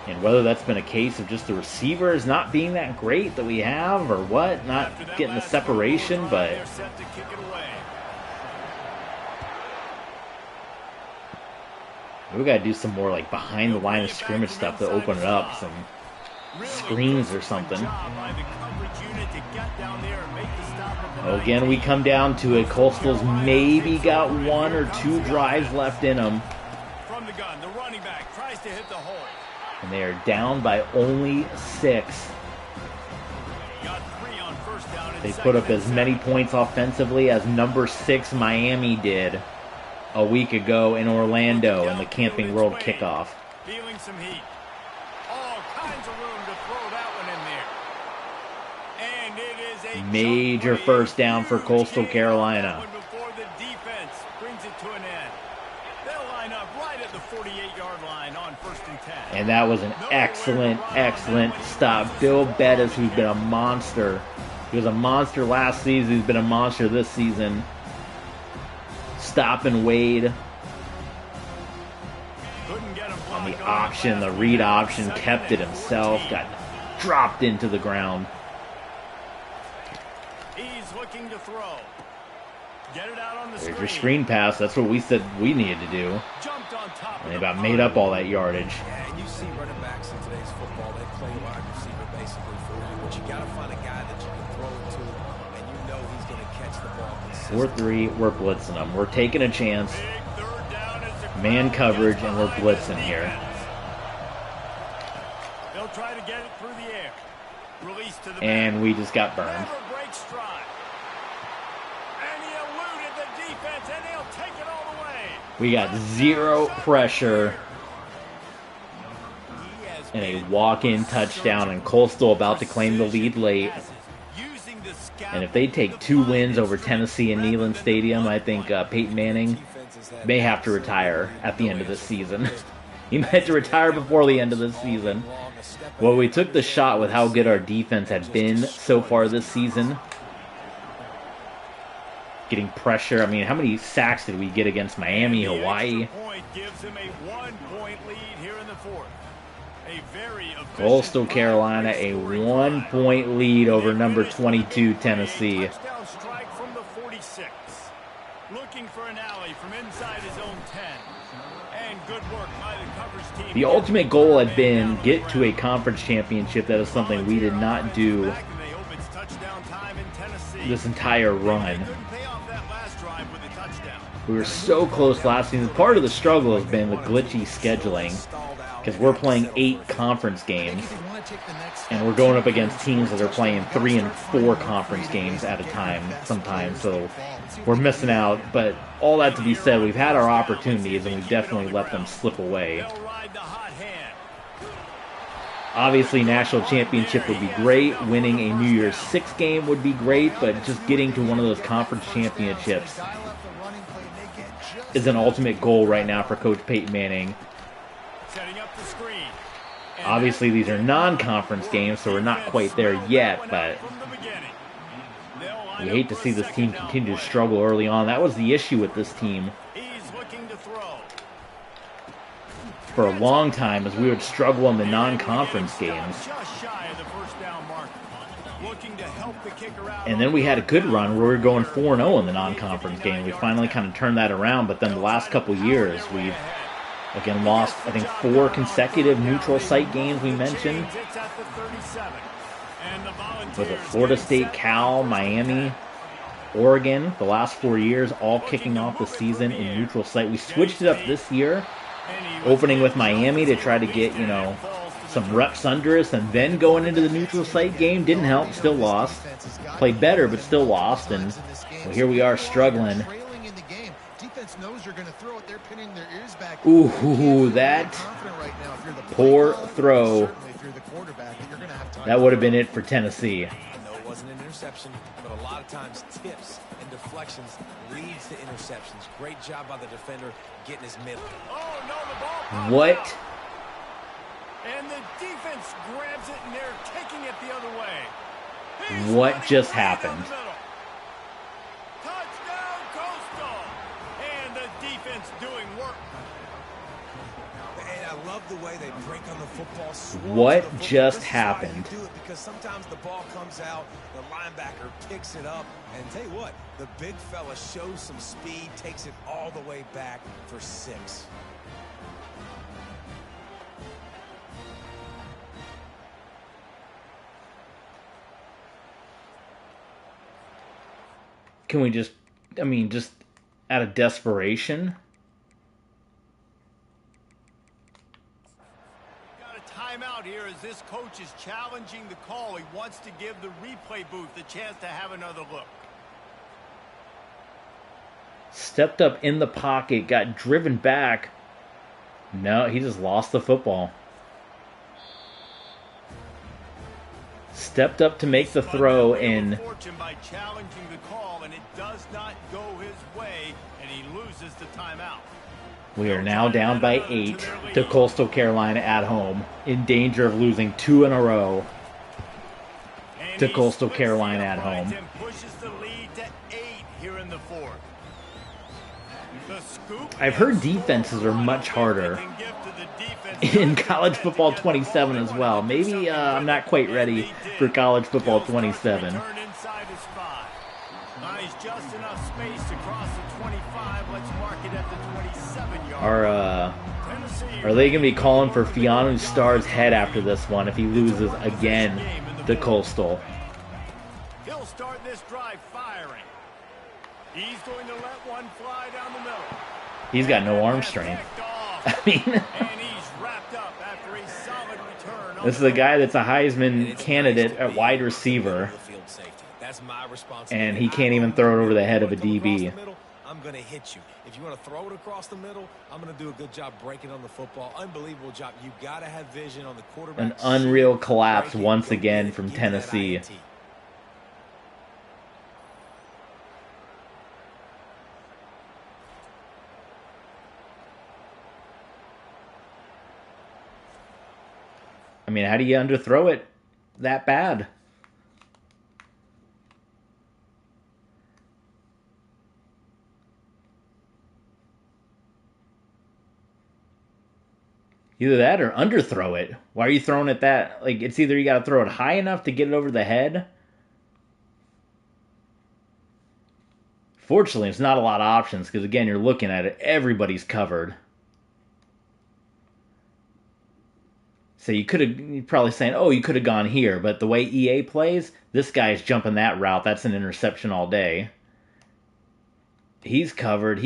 And whether that's been a case of just the receivers not being that great that we have or what, not getting the separation, but we got to do some more like behind the line of scrimmage stuff to open it up, some screens or something. Again, we come down to it. Coastal's maybe got 1 or 2 drives left in them. From the gun, the running back tries to hit the hole. And they are down by only 6. Got 3 on 1st down. They put up as many points offensively as number 6 Miami did a week ago in Orlando in the Camping World kickoff. Feeling some heat. All kinds of room to throw that one in there. And it is a major first down for Coastal Carolina. Before the defense brings it to an end. They'll line up right at the 48-yard line on 1st and 10. And that was an excellent stop. Bill Bettis, who's been a monster. He was a monster last season. He's been a monster this season. Stopping Wade. On the option, the read option, kept it himself, got dropped into the ground. He's looking to throw. Get it out on the There's your screen pass. That's what we said we needed to do. Jumped on top and they about made up all that yardage. Yeah, and you see running backs in today's football, they play wide receiver basically for you, but you got to find a guy that you can throw it to, and you know he's going to catch the ball consistently. 4-3, we're blitzing them. We're taking a chance. Man coverage, and we're blitzing here. They'll try to get it through the air. Release to the and we just got burned. Never break stride. And he eluded the defense, and they'll take it all the way. We got zero pressure and a walk-in touchdown, and Coastal about to claim the lead late. And if they take 2 wins over Tennessee in Neyland Stadium, I think Peyton Manning may have to retire at the end of the season. He might have to retire before the end of the season. Well, we took the shot with how good our defense had been so far this season. Getting pressure. I mean, how many sacks did we get against Miami, Hawaii? Coastal Carolina, a 1-point lead over number 22 Tennessee. Looking for an alley from inside his own 10. And good work by the coverage team. The ultimate goal had been get to a conference championship. That is something we did not do this entire run. We were so close last season. Part of the struggle has been the glitchy scheduling, because we're playing 8 conference games, and we're going up against teams that are playing 3 and 4 conference games at a time sometimes, so we're missing out. But all that to be said, we've had our opportunities, and we've definitely let them slip away. Obviously, national championship would be great. Winning a New Year's 6 game would be great, but just getting to one of those conference championships is an ultimate goal right now for Coach Peyton Manning. Obviously, these are non-conference games, so we're not quite there yet, but we hate to see this team continue to struggle early on. That was the issue with this team for a long time, as we would struggle in the non-conference games. And then we had a good run where we were going 4-0 in the non-conference game. We finally kind of turned that around, but then the last couple years, we've again lost, I think, 4 consecutive neutral site games we mentioned. Was it Florida State, Cal, Miami, Oregon? The last 4 years, all kicking off the season in neutral site. We switched it up this year, opening with Miami to try to get, you know, some reps under us, and then going into the neutral site game. Didn't help, still lost. Played better, but still lost, and well, here we are struggling. Ooh, that poor throw. That would have been it for Tennessee. I know it wasn't an interception, but a lot of times tips and deflections leads to interceptions. Great job by the defender getting his middle. Oh, no, the ball. What? And the defense grabs it, and they're taking it the other way. What just happened? Touchdown, Coastal. And the defense doing work. And I love the way they break on the football. What just happened? Do it because sometimes the ball comes out, the linebacker picks it up, and tell you what, the big fella shows some speed, takes it all the way back for 6. Can we just, I mean, just out of desperation? Got a timeout here as this coach is challenging the call. He wants to give the replay booth the chance to have another look. Stepped up in the pocket, got driven back. No, he just lost the football. Stepped up to make the throw, and by challenging the call, and it does not go his way, and he loses the timeout. We are now down by 8 to Coastal Carolina at home, in danger of losing 2 in a row to Coastal Carolina at home. Pushes the lead to 8 here in the 4th. The I've heard defenses are much harder in college football 27 as well. Maybe I'm not quite ready for college football 27. He's just enough space across the 25. Let's mark it at the 27-yard. Are they going to be calling for Fianu Starr's head after this one if he loses again to Coastal? He'll start this drive firing. He's going to let one fly down the middle. He's got no arm strength. I mean, and he's wrapped up after a solid return. This is a guy that's a Heisman candidate at wide receiver, and he can't even throw it over the head of a DB. I'm going to hit you. If you want to throw it across the middle, I'm going to do a good job breaking on the football. Unbelievable job. You got to have vision on the quarterback. An unreal collapse once again from Tennessee. I mean, how do you underthrow it that bad? Either that or underthrow it. Why are you throwing it that? Like, it's either you got to throw it high enough to get it over the head. Fortunately, it's not a lot of options because, again, you're looking at it. Everybody's covered. So you're probably saying, oh, you could have gone here. But the way EA plays, this guy's jumping that route. That's an interception all day. He's covered.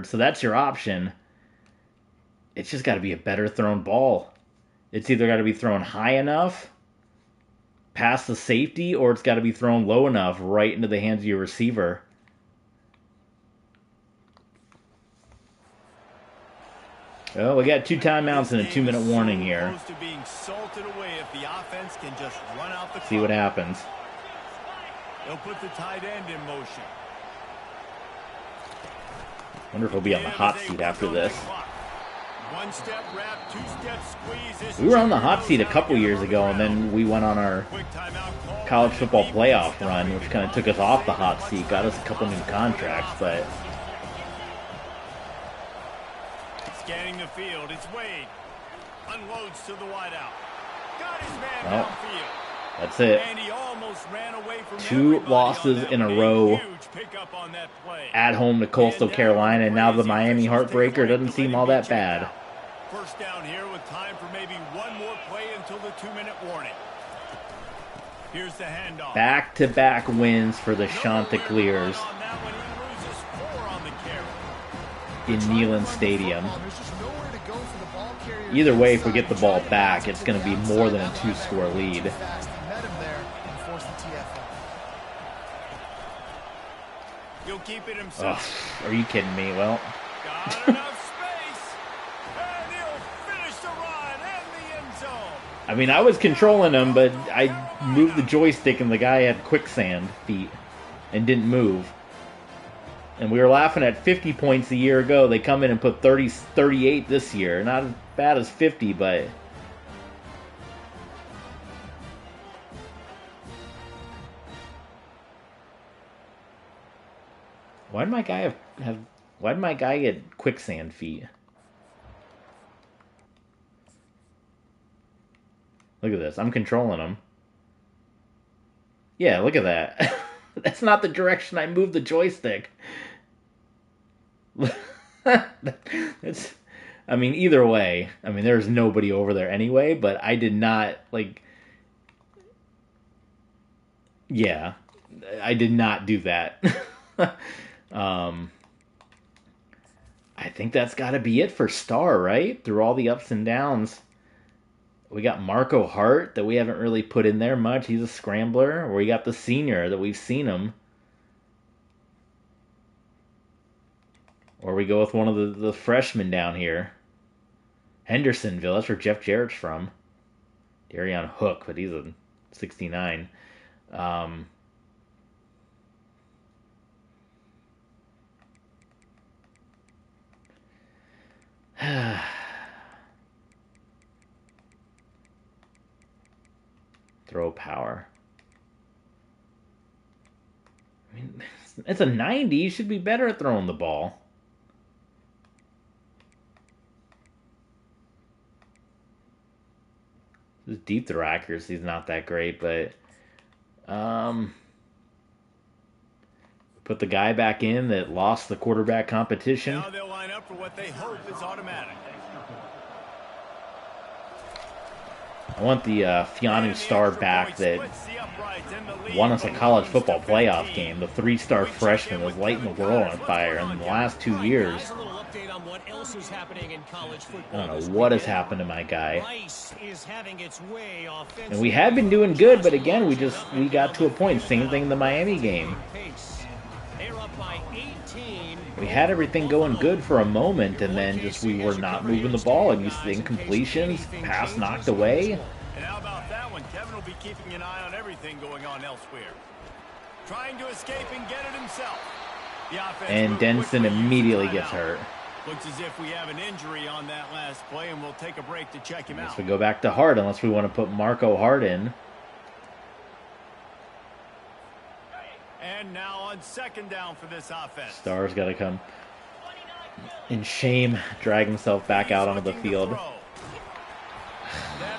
So that's your option. It's just got to be a better thrown ball. It's either got to be thrown high enough past the safety, or it's got to be thrown low enough right into the hands of your receiver. Oh, we got 2 timeouts and a 2-minute warning here. See what happens. They'll put the tight end in motion. Wonder if he'll be on the hot seat after this. One step wrap, 2-step squeeze. We were on the hot seat a couple years ago, and then we went on our college football playoff run, which kind of took us off the hot seat, got us a couple new contracts, but... Scanning the field, it's Wade. Unloads to the wideout. Got his man downfield. That's it. And he almost ran away from 2 losses in a row at home to Coastal Carolina, and now the Miami Heartbreaker doesn't seem all that bad. First down here with time for maybe one more play until the 2-minute warning. Here's the handoff. Back-to-back wins for the Chanticleers in Neyland Stadium. Either way, if we get the ball back, it's going to be more than a 2-score lead. You'll keep it himself. Are you kidding me? Well, got enough space, and he'll finish the run in the end zone. I mean, I was controlling him, but I moved the joystick, and the guy had quicksand feet and didn't move. And we were laughing at 50 points a year ago. They come in and put 38 this year. Not as bad as 50, but... Why did my guy get quicksand feet? Look at this. I'm controlling him. Yeah, look at that. That's not the direction I moved the joystick. It's, I mean, either way, I mean, there's nobody over there anyway, but I did not, like... Yeah, I did not do that. I think that's got to be it for Starr, right? Through all the ups and downs. We got Marco Hart that we haven't really put in there much. He's a scrambler. Or we got the senior that we've seen him. Or we go with one of the freshmen down here. Hendersonville. That's where Jeff Jarrett's from. Darion Hook, but he's a 69. Throw power. I mean, it's a 90. You should be better at throwing the ball. His deep throw accuracy is not that great, but put the guy back in that lost the quarterback competition. Now they'll line up for what they hope is automatic. I want the Fianu star back that won us a college football playoff game. The 3-star freshman was lighting the world on fire. And in the last 2 years, I don't know what has happened to my guy. And we had been doing good, but again, we got to a point. Same thing in the Miami game. We had everything going good for a moment, and then we were not moving the ball. And you see incompletions, pass knocked away. And how about that one? Kevin will be keeping an eye on everything going on elsewhere. Trying to escape and get it himself. And Denson immediately gets hurt. Looks as if we have an injury on that last play, and we'll take a break to check him out. We go back to Hart unless we want to put Marco Hart in. And now on second down for this offense. Star's got to come in shame, drag himself back out onto the field. That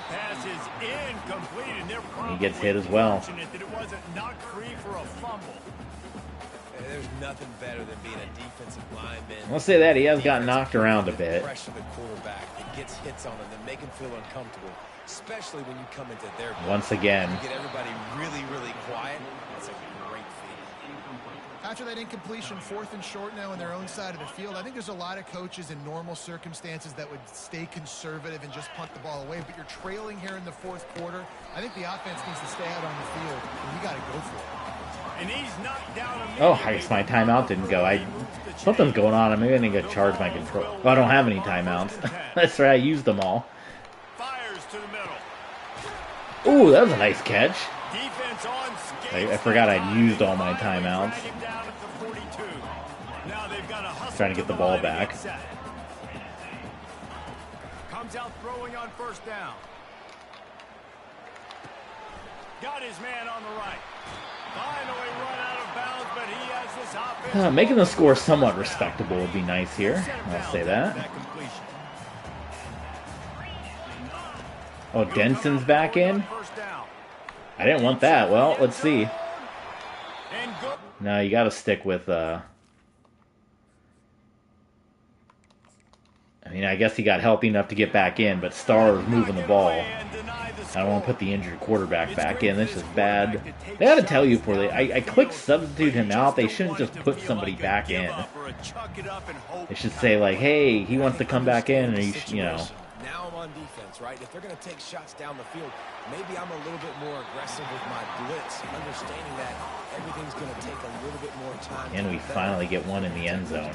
pass is incomplete, and they're he gets hit as well. That it wasn't knocked free for a fumble. There's nothing better than being a defensive lineman. I'll say that he has got knocked around a bit. Pressure the quarterback. It gets hits on him that make him feel uncomfortable, especially when you come into their once again. You get everybody really, really quiet. That's a great feeling. After that incompletion, 4th and short now on their own side of the field, I think there's a lot of coaches in normal circumstances that would stay conservative and just punt the ball away. But you're trailing here in the 4th quarter. I think the offense needs to stay out on the field, and you got to go for it. And he's knocked down. Oh, I guess my timeout didn't go. Something's going on. Maybe I need to charge my control. Oh, I don't have any timeouts. That's right. I used them all. Fires to the middle. Ooh, that was a nice catch. Defense on skates. I forgot I'd used all my timeouts. Now they've got a trying to get the ball back. Comes out throwing on first down. Got his man on the right. Finally run out of bounds, but he has this offense. Making the score somewhat respectable would be nice here. I'll say that. Oh, Denson's back in? I didn't want that. Well, let's see. No, you got to stick with... I mean, I guess he got healthy enough to get back in, but Starr was moving the ball. I don't want to put the injured quarterback back in. This is bad. They got to tell you before I clicked substitute him out. They shouldn't just put somebody back in. They should say, like, hey, he wants to come back in, and you know. Now I'm on defense, right? If they're going to take shots down the field, maybe I'm a little bit more aggressive with my blitz, understanding that everything's going to take a little bit more time. And we finally get one in the end zone.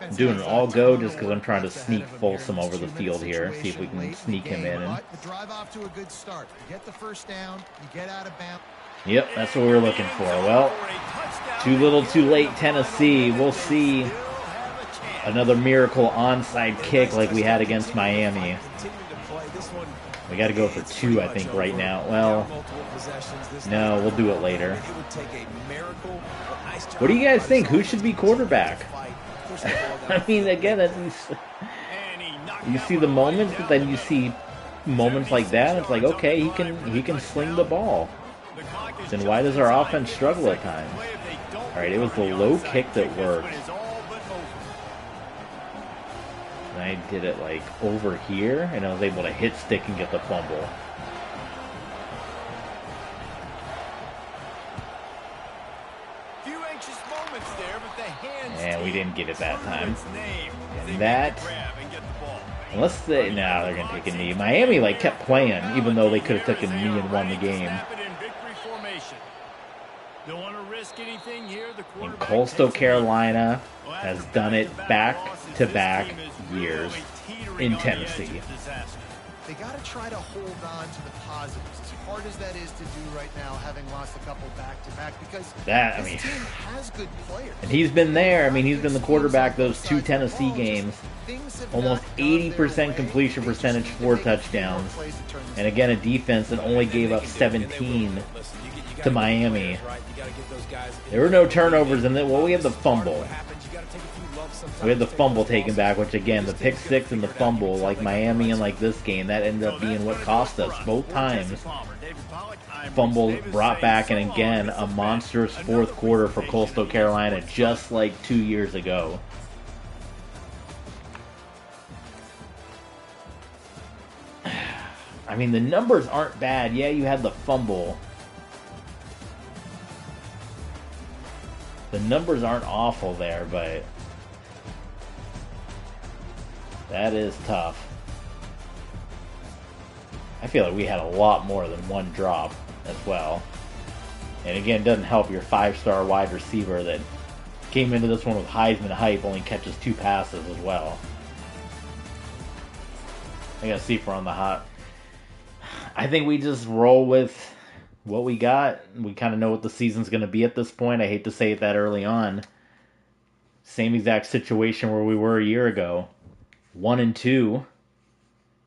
I'm doing an all-go just because I'm trying to sneak Folsom over the field here. See if we can sneak him in. And... the drive off to a good start. You get the first down, you get out of bounds. Yep, that's what we were looking for. Well, too little, too late, Tennessee. We'll see another miracle onside kick like we had against Miami. We got to go for 2, I think, right now. Well, no, we'll do it later. What do you guys think? Who should be quarterback? I mean, again, you see the moments, but then you see moments like that. It's like, okay, he can sling the ball. Then why does our offense struggle at times? All right, it was the low kick that worked. And I did it like over here, and I was able to hit stick and get the fumble. And we didn't get it that time. And that, unless they, nah, they're gonna take a knee. Miami like kept playing, even though they could have taken a knee and won the game. And Coastal Carolina has done it back-to-back years in Tennessee. They got to try to hold on to the positives, as hard as that is to do right now, having lost a couple back-to-back, because this team has good players. And he's been there. I mean, he's been the quarterback those 2 Tennessee games. Almost 80% completion percentage, 4 touchdowns. And again, a defense that only gave up 17 to Miami. There were no turnovers, and then, well, we had the fumble. sometimes. We had the fumble taken back, which again, the pick six and the fumble, like Miami and like this game, that ended up being what cost us both times. Fumble brought back, and again, a monstrous fourth quarter for Coastal Carolina, just like 2 years ago. I mean, the numbers aren't bad. Yeah, you had the fumble. The numbers aren't awful there, but that is tough. I feel like we had a lot more than one drop as well. And again, it doesn't help your 5-star wide receiver that came into this one with Heisman hype only catches 2 passes as well. I gotta see if we're on the hot. I think we just roll with what we got. We kind of know what the season's going to be at this point. I hate to say it that early on. Same exact situation where we were a year ago. 1-2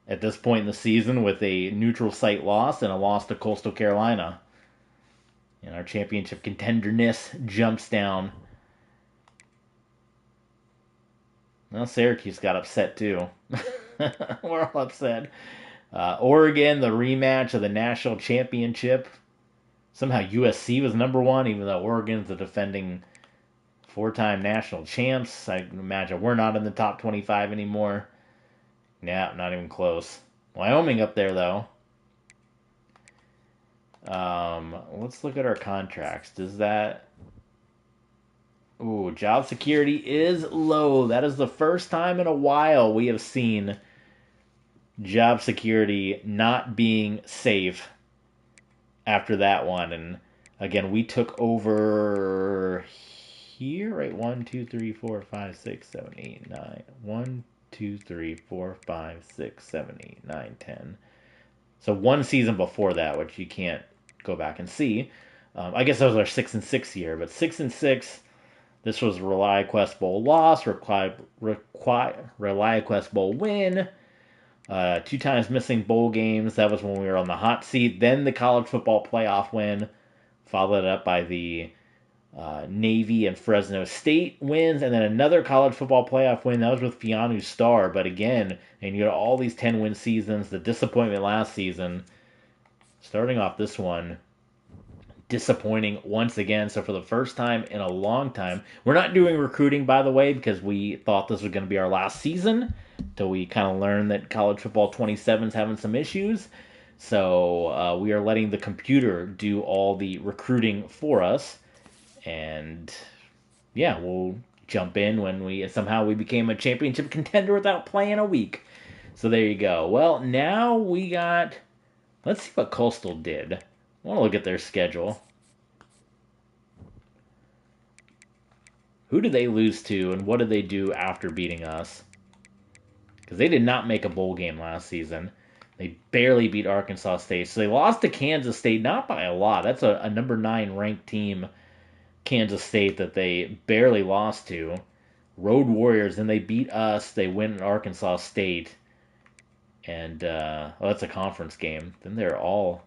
at this point in the season with a neutral site loss and a loss to Coastal Carolina. And our championship contenderness jumps down. Well, Syracuse got upset too. We're all upset. Oregon, the rematch of the national championship. Somehow USC was number 1, even though Oregon's the defending 4-time national champs. I imagine we're not in the top 25 anymore. Nah, not even close. Wyoming up there, though. Let's look at our contracts. Does that... Ooh, job security is low. That is the first time in a while we have seen job security not being safe after that one. And again, we took over here, right? 1, 2, 3, 4, 5, 6, 7, 8, 9. 1, 2, 3, 4, 5, 6, 7, 8, 9, 10. So one season before that, which you can't go back and see. I guess that was our 6-6 year, but 6-6. This was ReliaQuest Bowl loss, ReliaQuest Bowl win. 2 times missing bowl games. That was when we were on the hot seat. Then the college football playoff win, followed up by the Navy and Fresno State wins, and then another college football playoff win. That was with Fianu Star. But again, and you got all these 10-win seasons. The disappointment last season, starting off this one, disappointing once again. So for the first time in a long time, we're not doing recruiting, by the way, because we thought this was going to be our last season till we kind of learned that college football 27 is having some issues. So we are letting the computer do all the recruiting for us. And yeah, we'll jump in when we became a championship contender without playing a week. So there you go. Well, now we got... Let's see what Coastal did. I want to look at their schedule. Who did they lose to, and what did they do after beating us? Because they did not make a bowl game last season. They barely beat Arkansas State. So they lost to Kansas State, not by a lot. That's a number 9 ranked team, Kansas State, that they barely lost to. Road Warriors, and they beat us. They win Arkansas State. And, that's a conference game. Then they're all...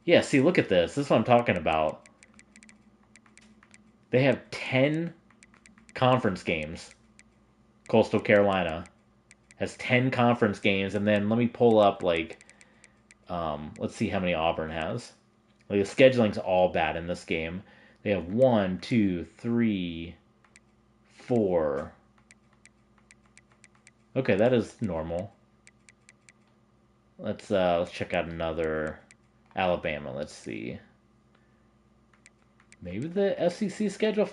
Yeah, see, look at this. This is what I'm talking about. They have 10 conference games. Coastal Carolina has 10 conference games. And then let me pull up, like, let's see how many Auburn has. Like, the scheduling's all bad in this game. They have 1, 2, 3, 4. Okay, that is normal. Let's check out another... Alabama, let's see. Maybe the SEC schedule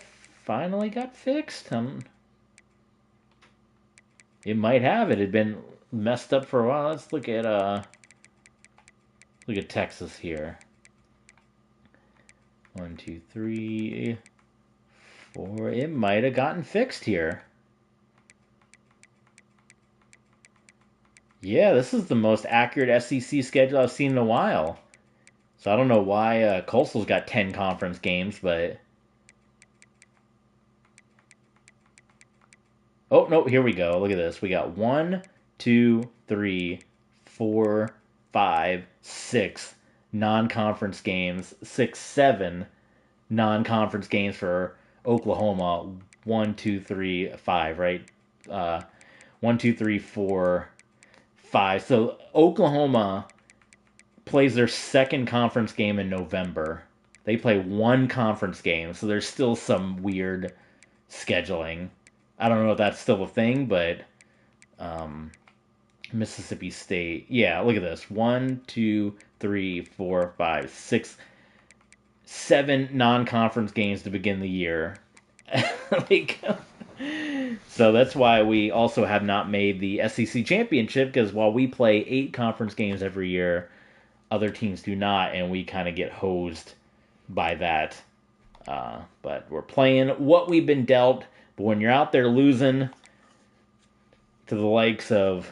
finally got fixed? It might have. It had been messed up for a while. Let's look at Texas here. 1, 2, 3, 4. It might have gotten fixed here. Yeah, this is the most accurate SEC schedule I've seen in a while. So I don't know why Coastal's got 10 conference games, but... Oh, no, here we go. Look at this. We got 1, 2, 3, 4, 5, 6 non-conference games. 6, 7 non-conference games for Oklahoma. 1, 2, 3, 5, right? 1, 2, 3, 4, 5. So Oklahoma plays their second conference game in November. They play one conference game, so there's still some weird scheduling. I don't know if that's still a thing, but Mississippi State. Yeah, look at this. 1, 2, 3, 4, 5, 6, 7 non-conference games to begin the year. So that's why we also have not made the SEC championship, because while we play 8 conference games every year, other teams do not, and we kind of get hosed by that. But we're playing what we've been dealt. But when you're out there losing to the likes of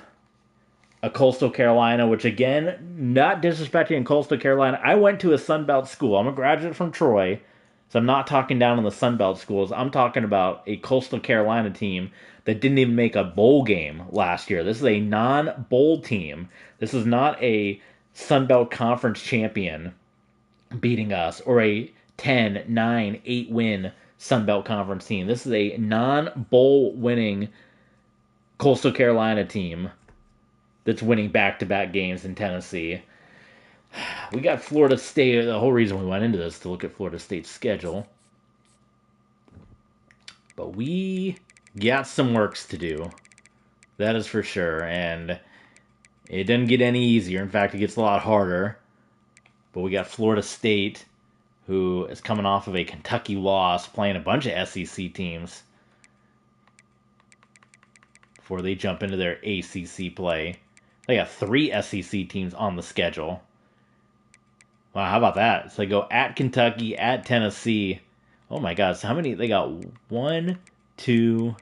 a Coastal Carolina, which again, not disrespecting Coastal Carolina, I went to a Sunbelt school. I'm a graduate from Troy, so I'm not talking down on the Sunbelt schools. I'm talking about a Coastal Carolina team that didn't even make a bowl game last year. This is a non-bowl team. This is not a Sunbelt Conference champion beating us, or a 10, 9, 8 win Sunbelt Conference team. This is a non-bowl winning Coastal Carolina team that's winning back-to-back games in Tennessee. We got Florida State. The whole reason we went into this to look at Florida State's schedule. But we got some works to do. That is for sure. And it doesn't get any easier. In fact, it gets a lot harder. But we got Florida State, who is coming off of a Kentucky loss, playing a bunch of SEC teams before they jump into their ACC play. They got 3 SEC teams on the schedule. Wow, how about that? So they go at Kentucky, at Tennessee. Oh my God, so how many? They got 1, 2,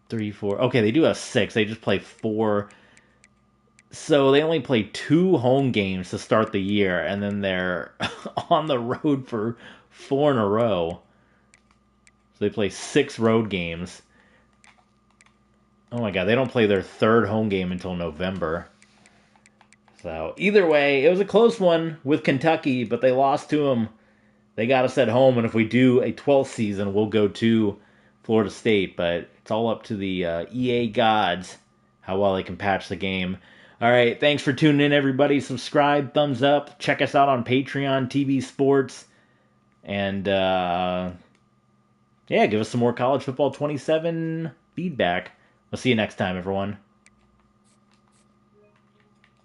3, 4. Okay, they do have 6. They just play 4. So they only play 2 home games to start the year, and then they're on the road for 4 in a row. So they play 6 road games. Oh my God, they don't play their 3rd home game until November. So either way, it was a close one with Kentucky, but they lost to them. They got us at home, and if we do a 12th season, we'll go to Florida State. But it's all up to the EA gods how well they can patch the game. All right, thanks for tuning in, everybody. Subscribe, thumbs up. Check us out on Patreon, TV Sports. And, yeah, give us some more College Football 27 feedback. We'll see you next time, everyone.